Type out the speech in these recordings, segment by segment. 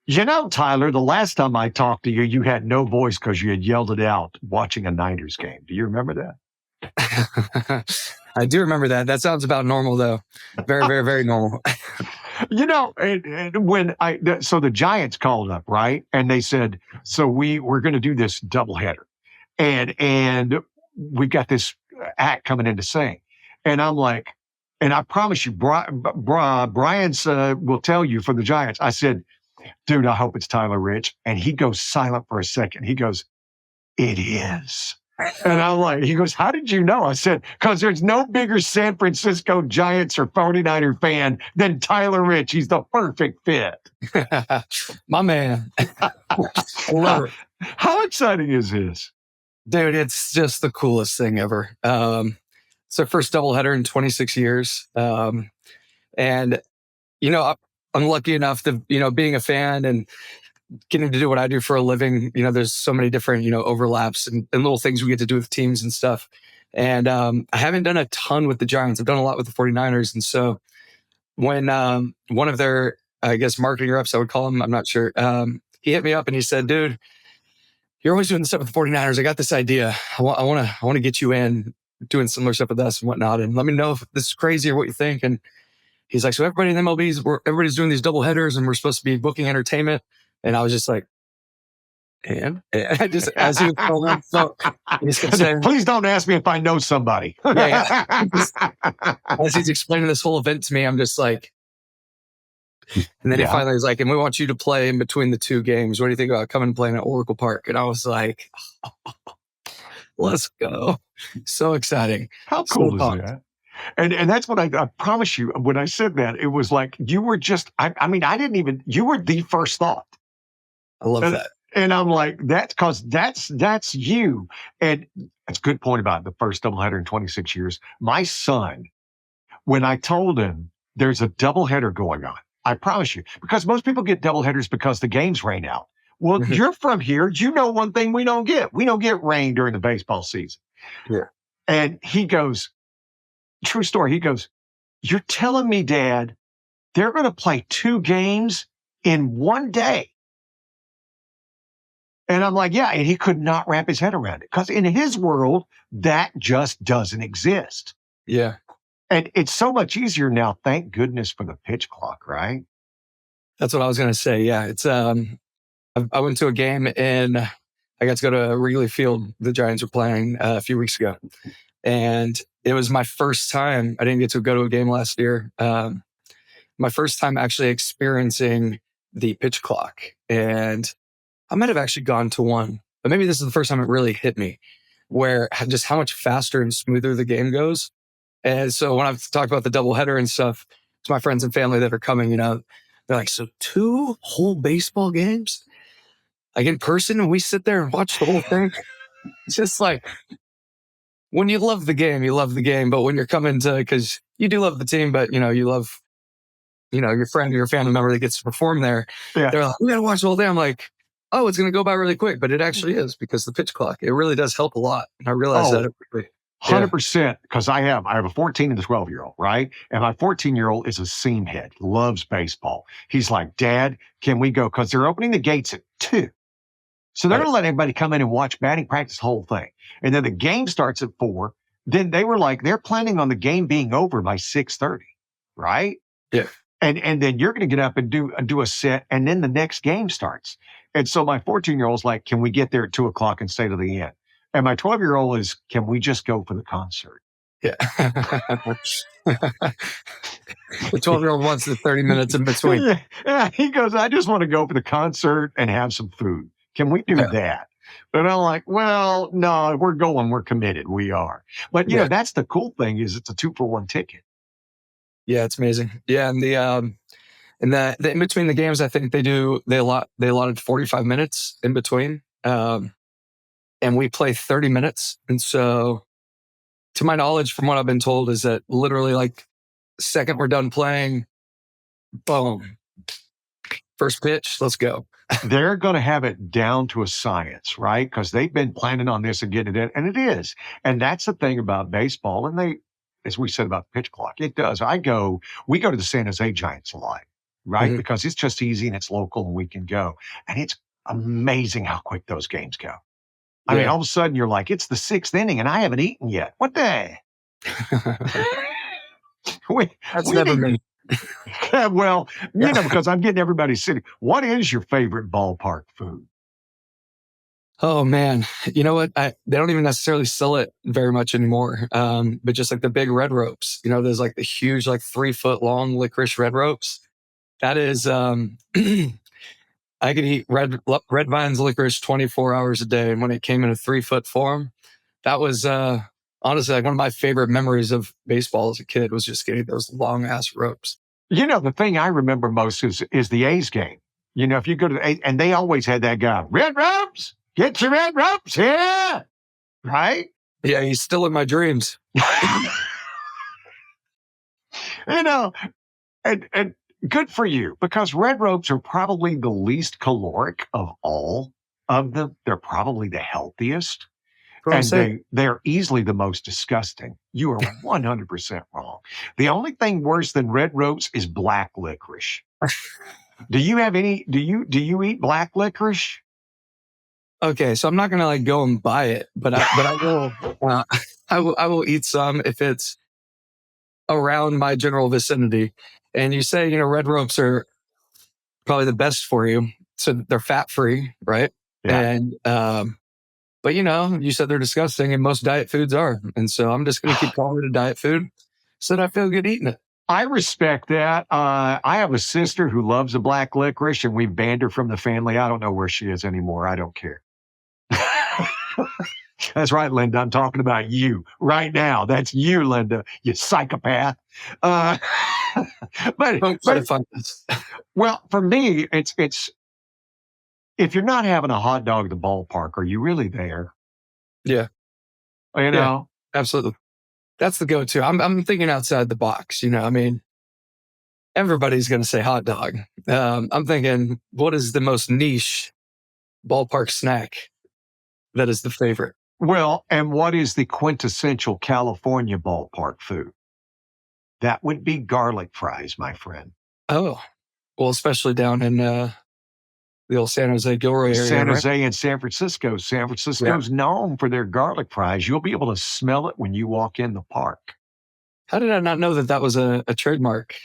Tyler, the last time I talked to you, you had no voice because you had yelled it out watching a Niners game. Do you remember that? I do remember that. That sounds about normal, though. Very, very, very normal. So the Giants called up, right? And they said, so we're going to do this doubleheader. And we've got this act coming in to sing. And I'm like, and I promise you, Brian's will tell you for the Giants. I said, dude, I hope it's Tyler Rich. And he goes silent for a second. He goes, it is. And I'm like, he goes, how did you know? I said, because there's no bigger San Francisco Giants or 49er fan than Tyler Rich. He's the perfect fit. My man. Love it. How exciting is this? Dude, it's just the coolest thing ever. It's our first doubleheader in 26 years. And, I'm lucky enough to, being a fan and getting to do what I do for a living, there's so many different, overlaps and little things we get to do with teams and stuff. And I haven't done a ton with the Giants. I've done a lot with the 49ers. And so when one of their, I guess, marketing reps, I would call him, I'm not sure, he hit me up and he said, dude, you're always doing this stuff with the 49ers. I got this idea. I want to get you in doing similar stuff with us and whatnot. And let me know if this is crazy or what you think. And he's like, so everybody in MLB, everybody's doing these double headers and we're supposed to be booking entertainment. And I was just like, and I just, as he was going, so he's saying, please don't ask me if I know somebody. As he's explaining this whole event to me, I'm just like, and then he finally was like, and we want you to play in between the two games. What do you think about coming and playing at Oracle Park? And I was like, let's go. So exciting. How cool is that? And that's what I promise you, when I said that, it was like, you were just, you were the first thought. I love that. And I'm like, that's because that's you. And that's a good point about the first doubleheader in 26 years. My son, when I told him there's a doubleheader going on, I promise you, because most people get doubleheaders because the games rain out. Well, you're from here. You know one thing we don't get. We don't get rain during the baseball season. Yeah. And he goes, true story. He goes, you're telling me, Dad, they're going to play 2 games in one day. And I'm like, yeah. And he could not wrap his head around it because in his world, that just doesn't exist. Yeah. And it's so much easier now. Thank goodness for the pitch clock, right? That's what I was going to say. Yeah. It's, I went to a game and I got to go to Wrigley Field. The Giants were playing a few weeks ago. And it was my first time. I didn't get to go to a game last year. My first time actually experiencing the pitch clock. And I might have actually gone to one, but maybe this is the first time it really hit me where just how much faster and smoother the game goes. And so when I've talked about the doubleheader and stuff to my friends and family that are coming, they're like, so 2 whole baseball games? Like in person, and we sit there and watch the whole thing? It's just like, when you love the game, you love the game. But when you're coming to, because you do love the team, but you love, your friend or your family member that gets to perform there. Yeah. They're like, we got to watch the whole day. I'm like, oh, it's going to go by really quick. But it actually is, because the pitch clock, it really does help a lot. And I realize that. 100%, because I have a 14 and a 12-year-old, right? And my 14-year-old is a seamhead, loves baseball. He's like, Dad, can we go? Because they're opening the gates at 2. So they're going to let everybody come in and watch batting practice, the whole thing. And then the game starts at 4. Then they were like, they're planning on the game being over by 6:30, right? Yeah. And then you're going to get up and do a set, and then the next game starts. And so my 14-year-old's like, can we get there at 2:00 and stay to the end? And my 12-year-old is, can we just go for the concert? Yeah. The 12-year-old wants the 30 minutes in between. Yeah. He goes, I just want to go for the concert and have some food. Can we do that? But I'm like, well, no, we're committed. We are. But, that's the cool thing is it's a 2-for-1 ticket. Yeah, it's amazing. Yeah. And the in between the games, I think they allotted 45 minutes in between. And we play 30 minutes. And so to my knowledge, from what I've been told, is that literally like the second we're done playing, boom, first pitch, let's go. They're going to have it down to a science, right? Because they've been planning on this and getting it in, and it is. And that's the thing about baseball. And as we said about the pitch clock, it does. We go to the San Jose Giants a lot. right? Mhm. Because it's just easy and it's local and we can go. And it's amazing how quick those games go. I mean, Yeah. all of a sudden you're like, it's the sixth inning and I haven't eaten yet. What the? we, That's we never need, me. well, Yeah. because I'm getting everybody sitting. What is your favorite ballpark food? Oh man, you know what? They don't even necessarily sell it very much anymore. But just like the big red ropes, there's like the huge, like 3 foot long licorice red ropes. That is, I could eat red vines licorice 24 hours a day. And when it came in a 3 foot form, that was honestly like one of my favorite memories of baseball as a kid was just getting those long ass ropes. The thing I remember most is the A's game. If you go to the A's, and they always had that guy, red ropes, get your red ropes here, right? Yeah, he's still in my dreams. you know, and good for you because red ropes are probably the least caloric of all of them. They're probably the healthiest. That's what I'm And saying. they're easily the most disgusting. You are 100% wrong. The only thing worse than red ropes is black licorice. Do you have any? Do you eat black licorice? Okay, so I'm not gonna like go and buy it, but I will. I will eat some if it's around my general vicinity. And you say red ropes are probably the best for you, so they're fat free, right? Yeah. And but you said they're disgusting, and most diet foods are, and so I'm just gonna keep calling it a diet food, so that I feel good eating it. I respect that. I have a sister who loves the black licorice, and we banned her from the family. I don't know where she is anymore. I don't care. That's right, Linda. I'm talking about you right now. That's you, Linda, you psychopath. Uh, but Folks but gotta find this. well, for me, it's if you're not having a hot dog at the ballpark, are you really there? Yeah, You yeah, know, absolutely. That's the go-to. I'm thinking outside the box. I mean, everybody's gonna say hot dog. I'm thinking, what is the most niche ballpark snack that is the favorite? well, and what is the quintessential California ballpark food? That would be garlic fries, my friend. Oh, well, especially down in the old San Jose Gilroy area, San right? Jose and San Francisco. San Yeah. Francisco's known for their garlic fries. You'll be able to smell it when you walk in the park. How did I not know that that was a trademark?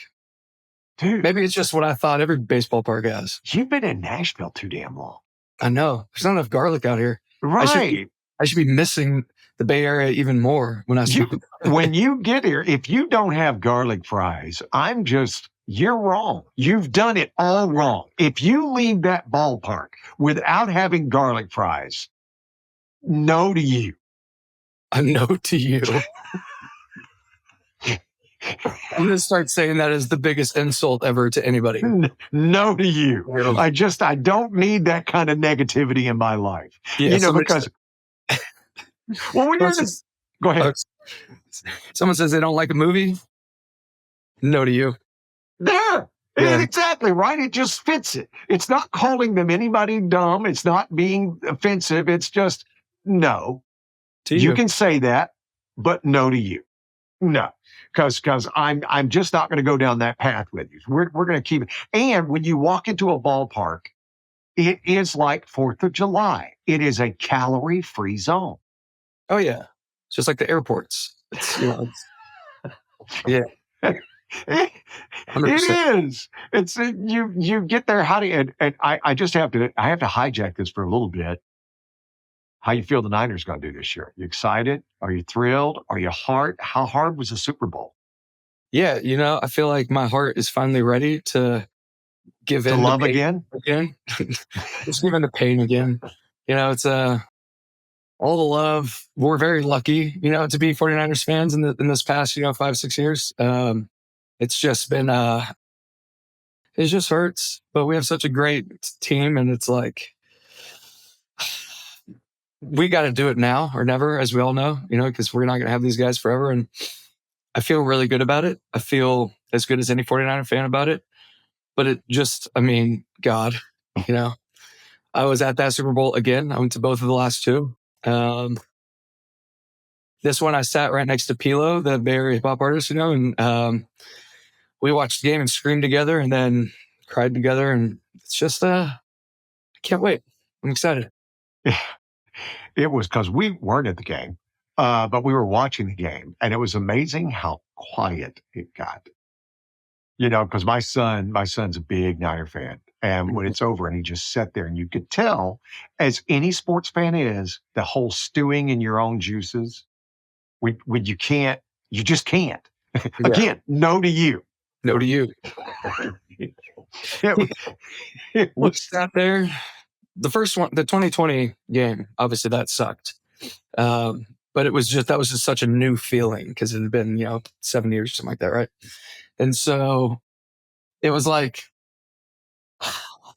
Dude, Maybe it's just what I thought every baseball park has. you've been in Nashville too damn long. I know there's not enough garlic out here. I should be, Right. I should be missing the Bay Area even more when I see. When you get here, if you don't have garlic fries, you're wrong. You've done it all wrong. If you leave that ballpark without having garlic fries, no to you. A no to you. I'm going to start saying that as the biggest insult ever to anybody. No to you. Yeah. I don't need that kind of negativity in my life. Yeah, Because, well, when you're go ahead. Someone says they don't like a movie. No to you. There. Yeah. Exactly right. It just fits it. It's not calling them anybody dumb. It's not being offensive. It's just no. To You you. can say that, but no to you. No, because I'm just not going to go down that path with you. We're going to keep it. And when you walk into a ballpark, it is like 4th of July. It is a calorie-free zone. Oh yeah, it's just like the airports. It's, yeah. It 100%. is. It's you get there. How do you? And I just have to. I have to hijack this for a little bit. How you feel the Niners going to do this year? You excited? Are you thrilled? Are you hard? How hard was the Super Bowl? Yeah, I feel like my heart is finally ready to give To in love to pain again? Just give in to pain again. It's all the love. We're very lucky, to be 49ers fans in this past, 5-6 years. It's just been it just hurts, but we have such a great team, and it's like we got to do it now or never, as we all know, because we're not going to have these guys forever. And I feel really good about it. I feel as good as any 49er fan about it. But it just, God, I was at that Super Bowl again. I went to both of the last two. This one I sat right next to Pilo, the Bay Area hip hop artist, and we watched the game and screamed together. And then cried together, and it's just I can't wait. I'm excited. It was because we weren't at the game, but we were watching the game, and it was amazing how quiet it got. Because my son's a big Niner fan, and when it's over, and he just sat there, and you could tell, as any sports fan is, the whole stewing in your own juices. When you just can't. Yeah. Again, no to you. No to you. It We was sat there. The first one, the 2020 game, obviously that sucked. But that was just such a new feeling because it had been, 7 years, something like that, right? And so it was like,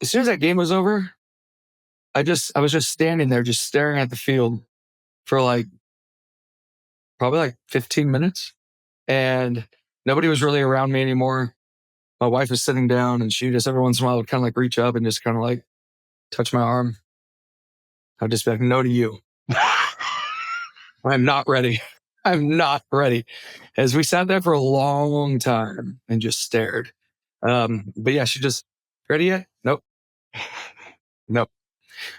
as soon as that game was over, I was just standing there, just staring at the field for probably 15 minutes. And nobody was really around me anymore. My wife was sitting down, and she just every once in a while would kind of reach up and just kind of touch my arm. I'd just be like, no to you. I'm not ready. I'm not ready. As we sat there for a long time and just stared. But yeah, she just, ready yet? Nope. Nope.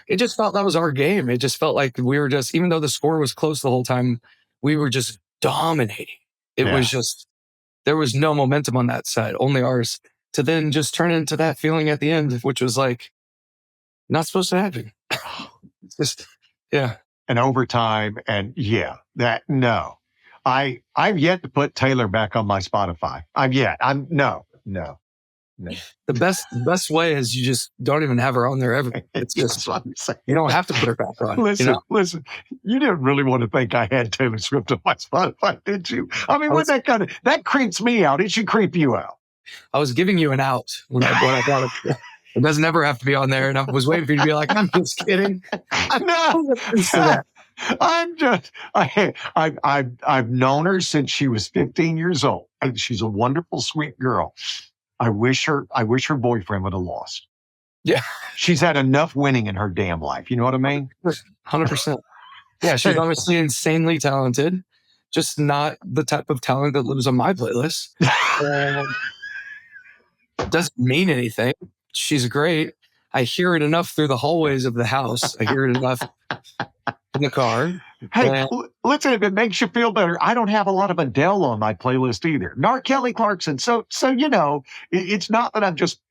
It just felt that was our game. It just felt like we were just, even though the score was close the whole time, we were just dominating. It was just, there was no momentum on that side, only ours, to then just turn into that feeling at the end, which was not supposed to happen. It's just, yeah. an overtime, and no. I've yet to put Taylor back on my Spotify. No. The best way is you just don't even have her on there ever. It's just, you don't have to put her back on. Listen, you didn't really want to think I had Taylor Swift on my Spotify, did you? I mean, that creeps me out. It should creep you out. I was giving you an out when I thought it doesn't ever have to be on there. And I was waiting for you to be like, I'm just kidding. No. I've known her since she was 15 years old. And she's a wonderful, sweet girl. I wish her boyfriend would have lost. Yeah. She's had enough winning in her damn life. You know what I mean? 100%. Yeah, she's obviously insanely talented, just not the type of talent that lives on my playlist. Doesn't mean anything. She's great. I hear it enough through the hallways of the house. I hear it enough in the car. Hey, listen, if it makes you feel better, I don't have a lot of Adele on my playlist either. Nor Kelly Clarkson. So it's not that I'm just,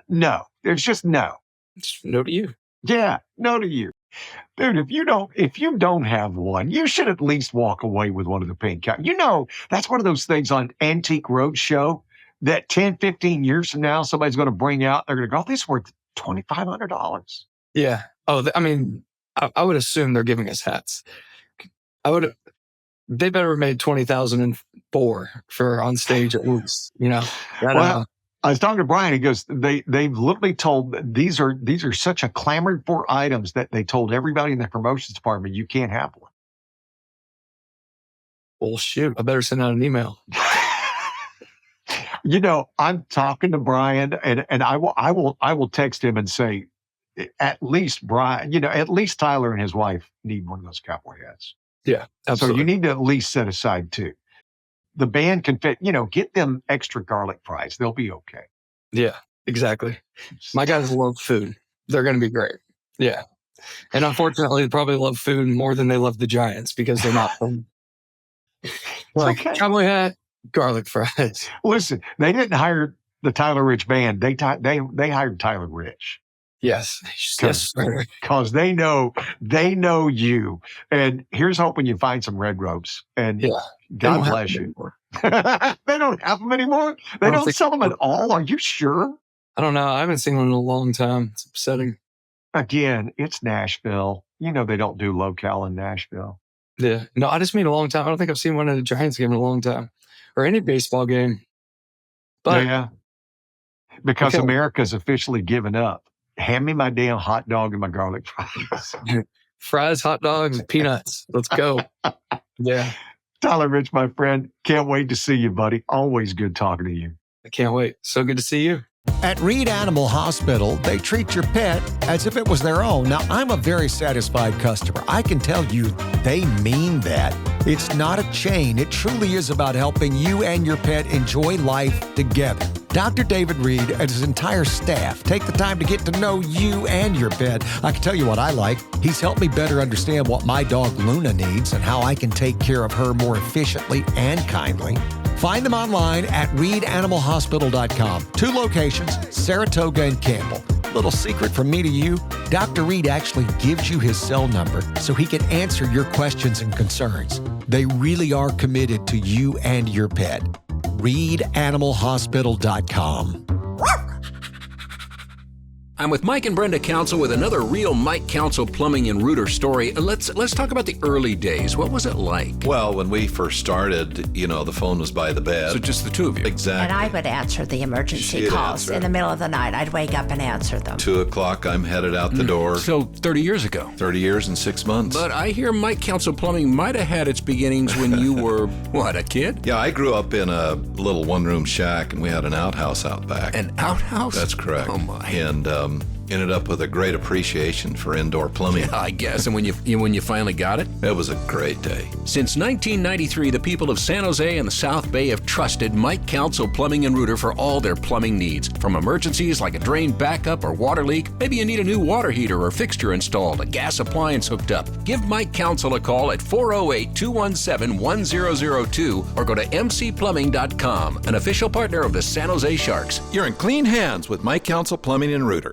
no. There's just no. It's no to you. Yeah, no to you. Dude, if you don't have one, you should at least walk away with one of the pink. That's one of those things on Antique Roadshow that 10, 15 years from now, somebody's going to bring out, they're going to go, this is worth $2,500. Yeah. Oh, I would assume they're giving us hats. They better have made 20,004 for on stage at least, Well, I was talking to Brian. He goes, they've literally told these are such a clamored for items that they told everybody in the promotions department, you can't have one. Well, shoot, I better send out an email. I'm talking to Brian, and I will text him and say, at least Brian, at least Tyler and his wife need one of those cowboy hats. Yeah, absolutely. So you need to at least set aside two. The band can fit, get them extra garlic fries. They'll be okay. Yeah, exactly. My guys love food. They're going to be great. Yeah. And unfortunately, they probably love food more than they love the Giants because they're not from okay. Cowboy hat, garlic fries. Listen, they didn't hire the Tyler Rich band. They hired Tyler Rich. Yes, because they know you. And here's hoping you find some red ropes. And God bless you. They don't have them anymore. They don't sell them at all. Are you sure? I don't know. I haven't seen one in a long time. It's upsetting. Again, it's Nashville. They don't do locale in Nashville. Yeah. No, I just mean a long time. I don't think I've seen one at a Giants game in a long time, or any baseball game. But yeah, because America's officially given up. Hand me my damn hot dog and my garlic fries. Fries, hot dogs, peanuts. Let's go. Yeah. Tyler Rich, my friend, can't wait to see you, buddy. Always good talking to you. I can't wait. So good to see you. At Reed Animal Hospital, they treat your pet as if it was their own. Now, I'm a very satisfied customer. I can tell you they mean that. It's not a chain. It truly is about helping you and your pet enjoy life together. Dr. David Reed and his entire staff take the time to get to know you and your pet. I can tell you what I like. He's helped me better understand what my dog Luna needs and how I can take care of her more efficiently and kindly. Find them online at reedanimalhospital.com. 2 locations, Saratoga and Campbell. Little secret from me to you, Dr. Reed actually gives you his cell number so he can answer your questions and concerns. They really are committed to you and your pet. reedanimalhospital.com. I'm with Mike and Brenda Council with another real Mike Council plumbing and rooter story. Let's talk about the early days. What was it like? Well, when we first started, the phone was by the bed. So just the two of you? Exactly. And I would answer the emergency She'd calls answer. in the middle of the night. I'd wake up and answer them. 2 o'clock, I'm headed out the door. So 30 years ago. 30 years and 6 months. But I hear Mike Council Plumbing might have had its beginnings when you were, what, a kid? Yeah, I grew up in a little one-room shack, and we had an outhouse out back. An outhouse? That's correct. Oh, my. And ended up with a great appreciation for indoor plumbing. I guess. And when you finally got it? It was a great day. Since 1993, the people of San Jose and the South Bay have trusted Mike Council Plumbing and Rooter for all their plumbing needs. From emergencies like a drain backup or water leak, maybe you need a new water heater or fixture installed, a gas appliance hooked up. Give Mike Council a call at 408-217-1002 or go to mcplumbing.com, an official partner of the San Jose Sharks. You're in clean hands with Mike Council Plumbing and Rooter.